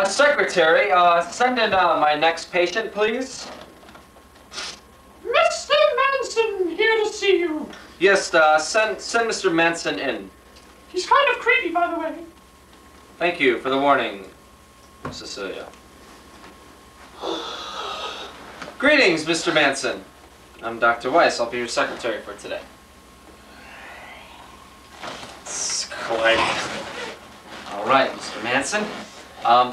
Secretary, send in my next patient, please. Mr. Manson, here to see you. Yes, send Mr. Manson in. He's kind of creepy, by the way. Thank you for the warning, Cecilia. Greetings, Mr. Manson. I'm Dr. Weiss. I'll be your secretary for today. All right, Mr. Manson.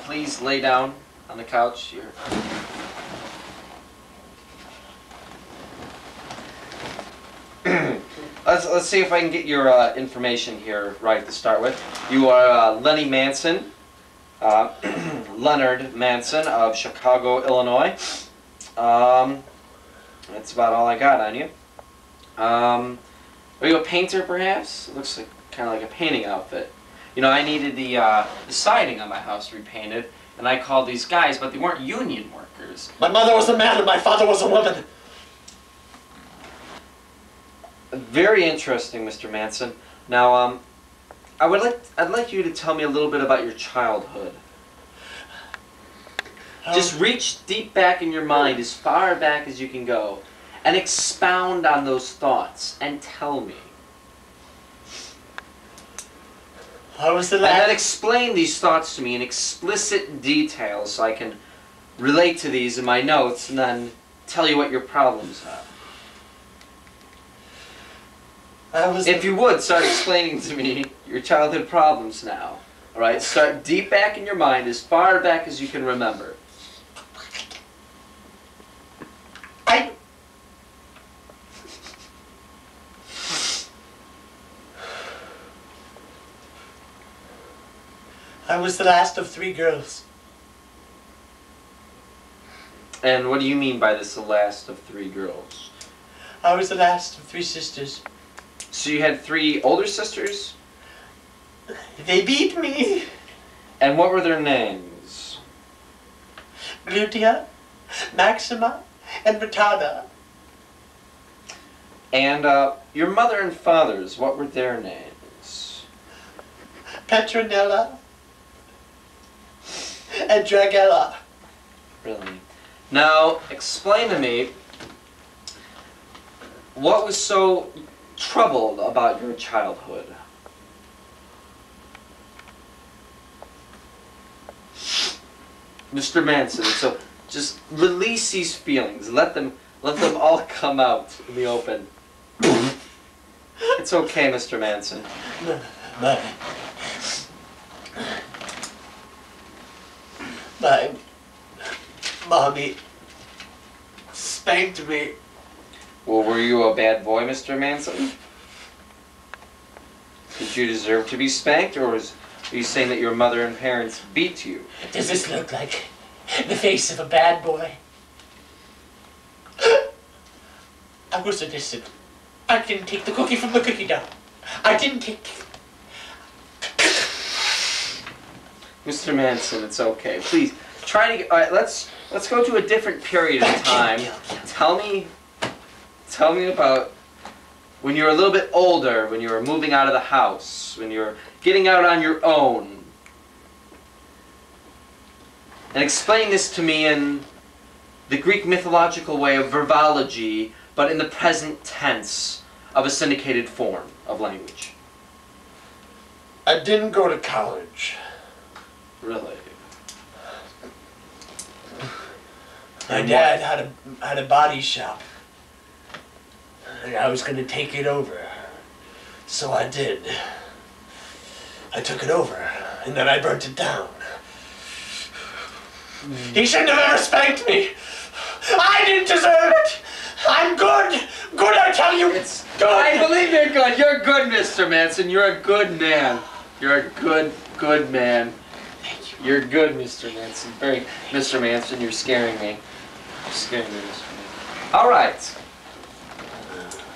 Please lay down on the couch here. Let's see if I can get your information here right to start with. You are Lenny Manson, Leonard Manson of Chicago, Illinois. That's about all I got on you. Are you a painter, perhaps? It looks like kind of like a painting outfit. You know, I needed the siding on my house repainted, and I called these guys, but they weren't union workers. My mother was a man and my father was a woman. Very interesting, Mr. Manson. Now, I'd like you to tell me a little bit about your childhood. Just reach deep back in your mind, as far back as you can go, and expound on those thoughts, and tell me. And then explain these thoughts to me in explicit detail so I can relate to these in my notes and then tell you what your problems are. If you would, start explaining to me your childhood problems now. Alright, start deep back in your mind, as far back as you can remember. I was the last of 3 girls. And what do you mean by this, the last of 3 girls? I was the last of 3 sisters. So you had 3 older sisters? They beat me. And what were their names? Glutea, Maxima, and Britada. And your mother and father's, what were their names? Petronella and Dragella. Really? Now, explain to me what was so troubled about your childhood. Mr. Manson, so just release these feelings. Let them all come out in the open. It's okay, Mr. Manson. My mommy spanked me. Well, were you a bad boy, Mr. Manson? Did you deserve to be spanked, or are you saying that your mother and parents beat you? Does this look like the face of a bad boy? I was innocent. I didn't take the cookie from the cookie dough. I didn't take... Mr. Manson, it's okay. Please, try to get... All right, let's go to a different period of time. Tell me about when you were a little bit older, when you were moving out of the house, when you were getting out on your own. And explain this to me in the Greek mythological way of verbology, but in the present tense of a syndicated form of language. I didn't go to college. Really? My dad had a body shop. And I was going to take it over. So I did. I took it over, and then I burnt it down. He shouldn't have ever spanked me. I didn't deserve it. I'm good. Good, I tell you. It's good. I believe you're good. You're good, Mr. Manson. You're a good man. You're a good man. Thank you. You're good, Mr. Manson. Mr. Manson, you're scaring me. You're scaring me, Mr. Manson. All right.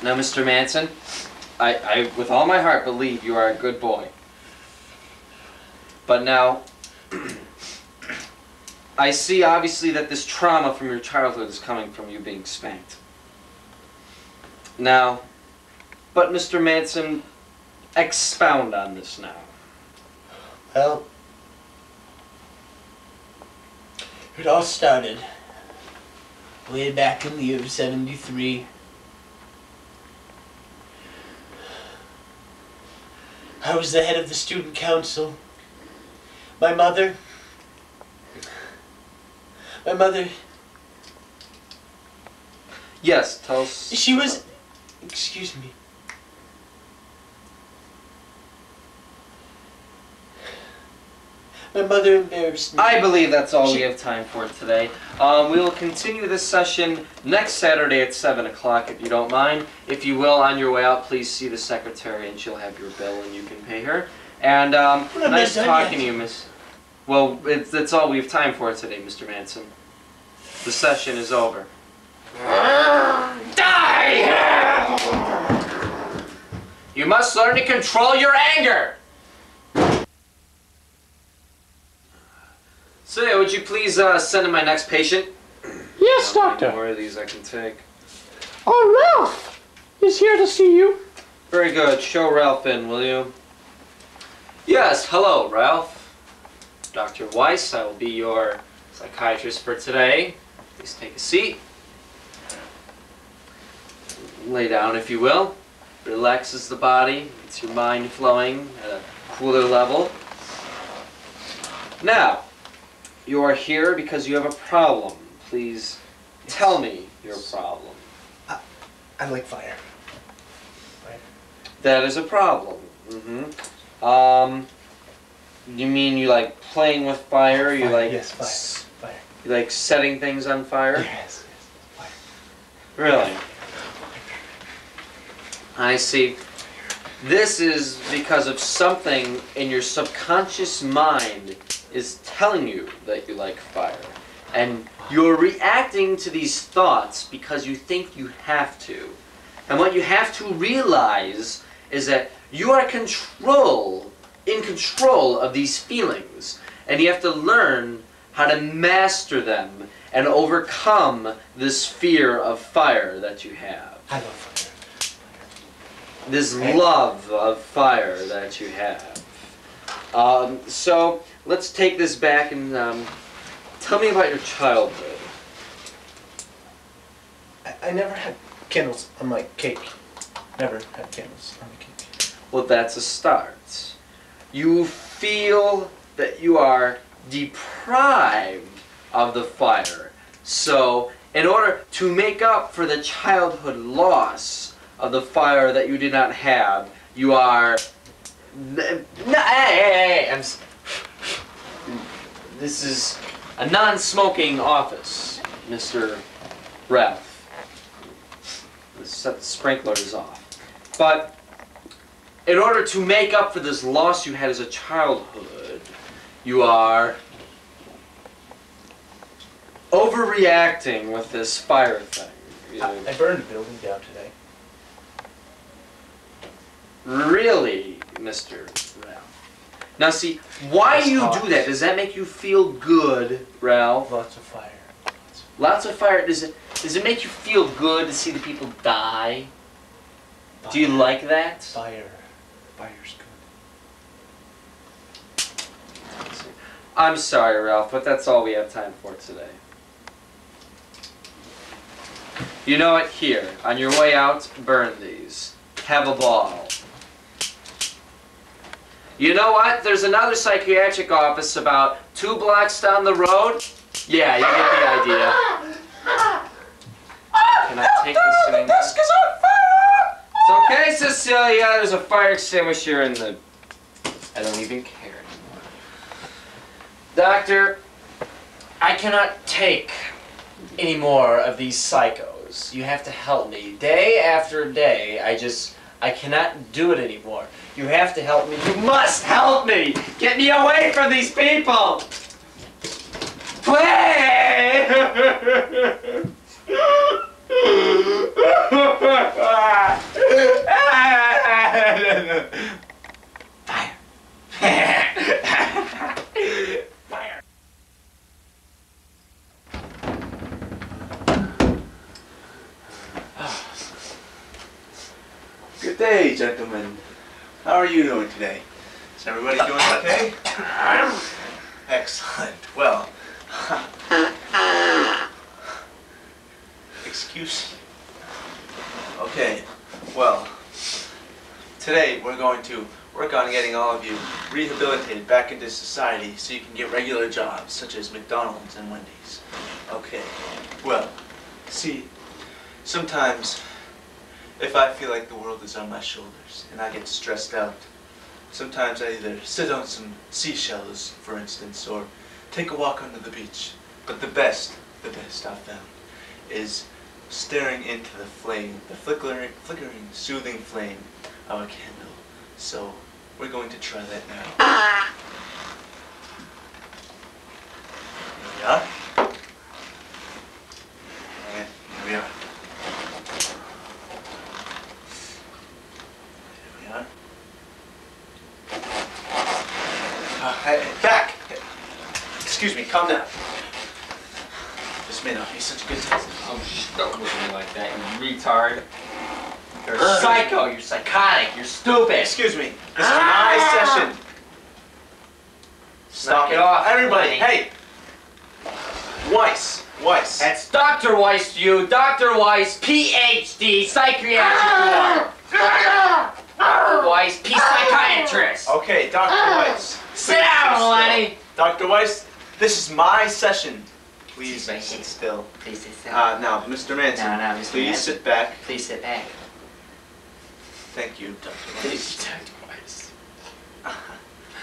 Now, Mr. Manson, I with all my heart believe you are a good boy. But now, I see obviously that this trauma from your childhood is coming from you being spanked. Now, but Mr. Manson, expound on this now. Well, It all started way back in the year of '73. I was the head of the student council. My mother, Yes, tell us. she was, excuse me. My mother embarrassed me. I believe that's all we have time for today. We will continue this session next Saturday at 7 o'clock, if you don't mind. If you will, on your way out, please see the secretary, and she'll have your bill, and you can pay her. And nice talking to you, Miss. Well, that's all we have time for today, Mr. Manson. The session is over. Die! You must learn to control your anger! So, yeah, would you please send in my next patient? Yes, doctor. More of these I can take. Oh, Ralph is here to see you. Very good. Show Ralph in, will you? Yes, hello, Ralph. Dr. Weiss, I will be your psychiatrist for today. Please take a seat. Lay down, if you will. Relaxes the body, gets your mind flowing at a cooler level. Now, you are here because you have a problem. Please tell me your problem. I like fire. That is a problem. You mean you like playing with fire? You like yes, fire. You like setting things on fire? Yes, fire. Really? I see. This is because of something in your subconscious mind is telling you that you like fire. And you're reacting to these thoughts because you think you have to. And what you have to realize is that you are in control of these feelings. And you have to learn how to master them and overcome this fear of fire that you have. I love fire. This love of fire that you have. So let's take this back and tell me about your childhood. I never had candles on my cake. Never had candles on my cake. Well, that's a start. You feel that you are deprived of the fire. So, in order to make up for the childhood loss of the fire that you did not have, you are... This is a non-smoking office, Mr. Ralph. Let's set the sprinklers off. But in order to make up for this loss you had as a childhood, you are overreacting with this fire thing. I burned a building down today. Really, Mr. Ralph? Now see, why you do that? Does that make you feel good, Ralph? Lots of fire. Lots of fire. Does it make you feel good to see the people die? Fire. Do you like that? Fire. Fire's good. I'm sorry, Ralph, but that's all we have time for today. You know what? Here, on your way out, burn these. Have a ball. You know what? There's another psychiatric office about 2 blocks down the road. Yeah, you get the idea. Can I take this thing? The desk is on fire! It's okay, Cecilia. There's a fire extinguisher in the... I don't even care anymore. Doctor, I cannot take any more of these psychos. You have to help me. Day after day, I cannot do it anymore. You have to help me. You must help me! Get me away from these people! Please! Fire! Fire! Good day, gentlemen. How are you doing today? Is everybody doing okay? Excellent. Well, excuse. Okay, well, today we're going to work on getting all of you rehabilitated back into society so you can get regular jobs, such as McDonald's and Wendy's. Okay, well, see, sometimes if I feel like the world is on my shoulders and I get stressed out, sometimes I either sit on some seashells, for instance, or take a walk under the beach. But the best I've found is staring into the flame, the flickering, soothing flame of a candle. So we're going to try that now. Here we are. And here we are. Here we are. Hey, back! Excuse me, calm down. This may not be such a good test. Oh, don't look at me like that, you retard. You're psycho, you're psychotic, you're stupid. Excuse me, this is my session. Stop it off, everybody. Lenny. Hey, Weiss. That's Dr. Weiss to you, Dr. Weiss, PhD, psychiatric ward. Dr. Weiss, psychiatrist. Okay, Dr. Weiss. Sit down, Lenny. Dr. Weiss, this is my session. Please sit still. Please sit still. Now, Mr. Manson, No, Mr. please Manson. sit back. Please sit back. Thank you, Dr. Weiss. Dr. Weiss.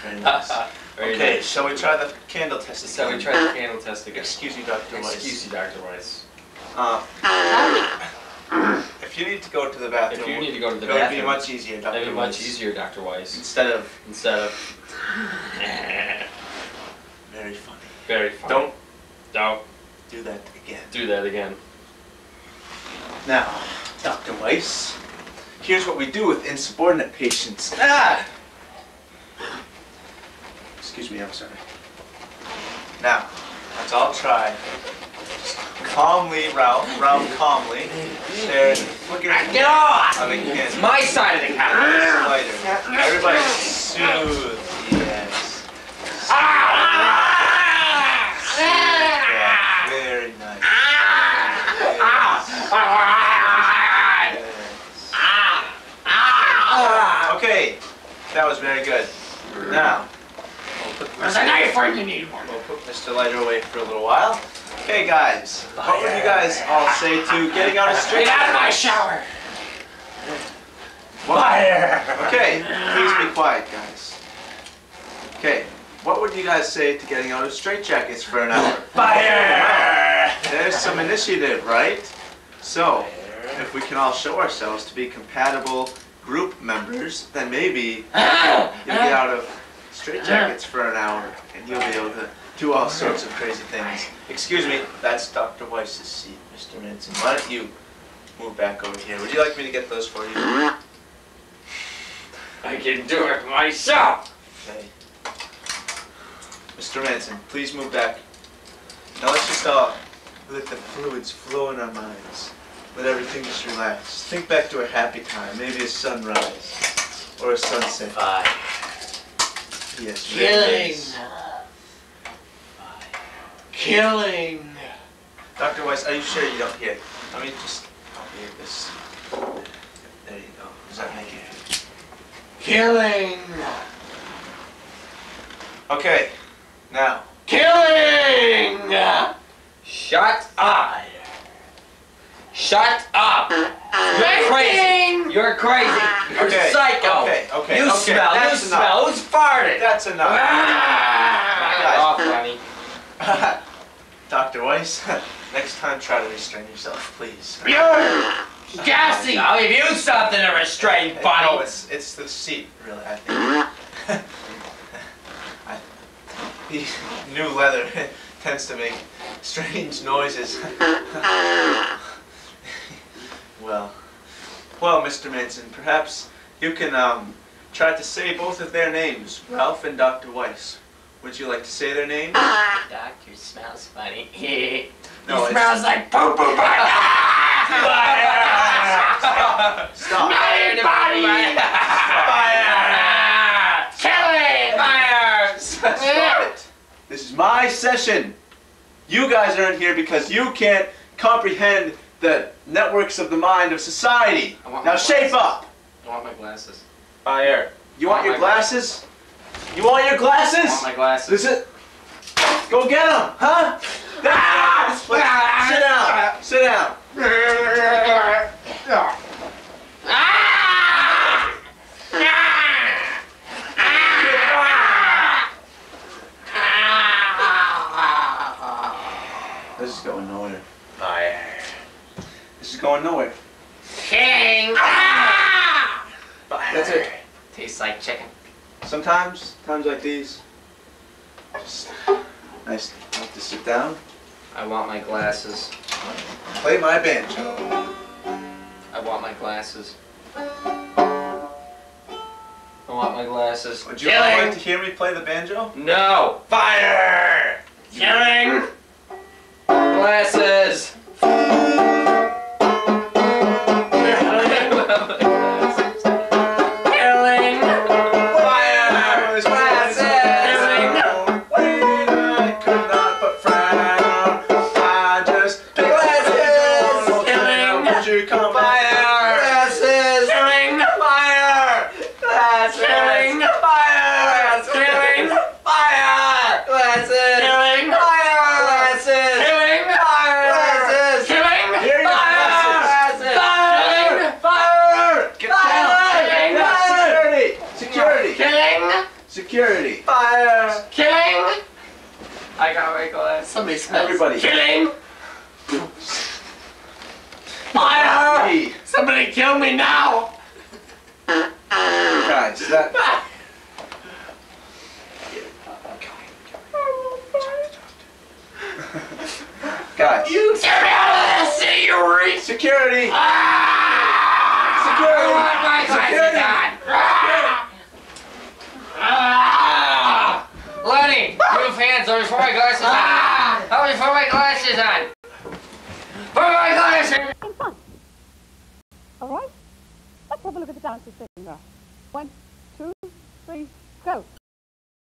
Very nice. Very Okay, nice. shall we try the candle test again? So we try the candle test again. Excuse you, Dr. Weiss. Excuse you, Dr. Weiss. If you need to go to the bathroom, If you need to go to the it would be bathroom, much easier, Dr. that'd be Weiss. much easier, Dr. Weiss. Instead of very funny. Very funny. Don't Do that again. do that again. Now, Dr. Weiss, here's what we do with insubordinate patients. Excuse me, I'm sorry. Now, let's all try. Just calmly, round calmly. There, Get off! on the candle. It's my side of the counter. Lighter. Everybody soothe. Yes. Yeah, very nice. Yes. Okay, that was very good. Now, There's a knife when you need one. we'll put Mr. Lighter away for a little while. Okay, guys, what would you guys all say to getting out of straight? Get out of my shower. Fire! Okay, please be quiet, guys. Okay, what would you guys say to getting out of straitjackets for an hour? Fire! There's some initiative, right? So, if we can all show ourselves to be compatible group members, then maybe you'll get out of straitjackets for an hour, and you'll be able to do all sorts of crazy things. Excuse me, that's Dr. Weiss's seat, Mr. Manson. Why don't you move back over here? Would you like me to get those for you? I can do it myself. Okay. Mr. Manson, please move back. Now let's just all let the fluids flow in our minds. Let everything just relax. Think back to a happy time, maybe a sunrise or a sunset. Fire. Yes, Killing. nice. Killing. Dr. Weiss, are you sure you don't hear? Let me just hear this. There you go. Does that make it? Killing. Okay, now. Killing. Shut up. Shut up. You're crazy. You're crazy. You're Okay, psycho. okay, You smell. You that's enough. smell. Who's farted? That's enough. Get off, Lenny. Dr. Weiss, next time try to restrain yourself, please. Gassy. I'll give you something to restrain, No, buddy. it's the seat, really, I think. The new leather tends to make strange noises. Well, Mr. Manson, perhaps you can try to say both of their names, Ralph and Dr. Weiss. Would you like to say their names? The doctor smells funny. No, It smells like poo-poo. Stop. Body. Killing. Stop it. This is my session. You guys aren't here because you can't comprehend the networks of the mind of society. Now shape up. I want my glasses. Fire. You want your glasses? You want your glasses? I want my glasses. Is it? Go get them, huh? Sit down. Sit down. This is going nowhere. Fire. This is going nowhere. King! That's it. Tastes like chicken. Sometimes, times like these, just nice enough to sit down, I want my glasses. play my banjo. I want my glasses. I want my glasses. Would you like to hear me play the banjo? No! Fire! Killing! Glasses! Killing! Fire! Glasses! Wait, I could not but frown. I just picked Glasses! Killing! Would you come Fire! Glasses! Killing! Fire! Glasses! Killing! Fire! Killing! Fire! Glasses! Killing! Fire! Glasses! Killing! Fire! Glasses! Killing! Here you go. Glasses! Fire! Fire! Get down! Get down! Security! Security! Killing! Security! Fire! Killing! I got my glasses. Somebody smells. Everybody! Killing! Fire! Hey, Somebody kill me now! guys, that... Guys, You get me out of this city, you reach! security! Security! I want my Security! glasses on! Lenny, move hands, let me put my glasses on! Let me put my glasses on! Put my glasses! All right? Let's have a look at the dancers singing now. 1, 2, 3, go.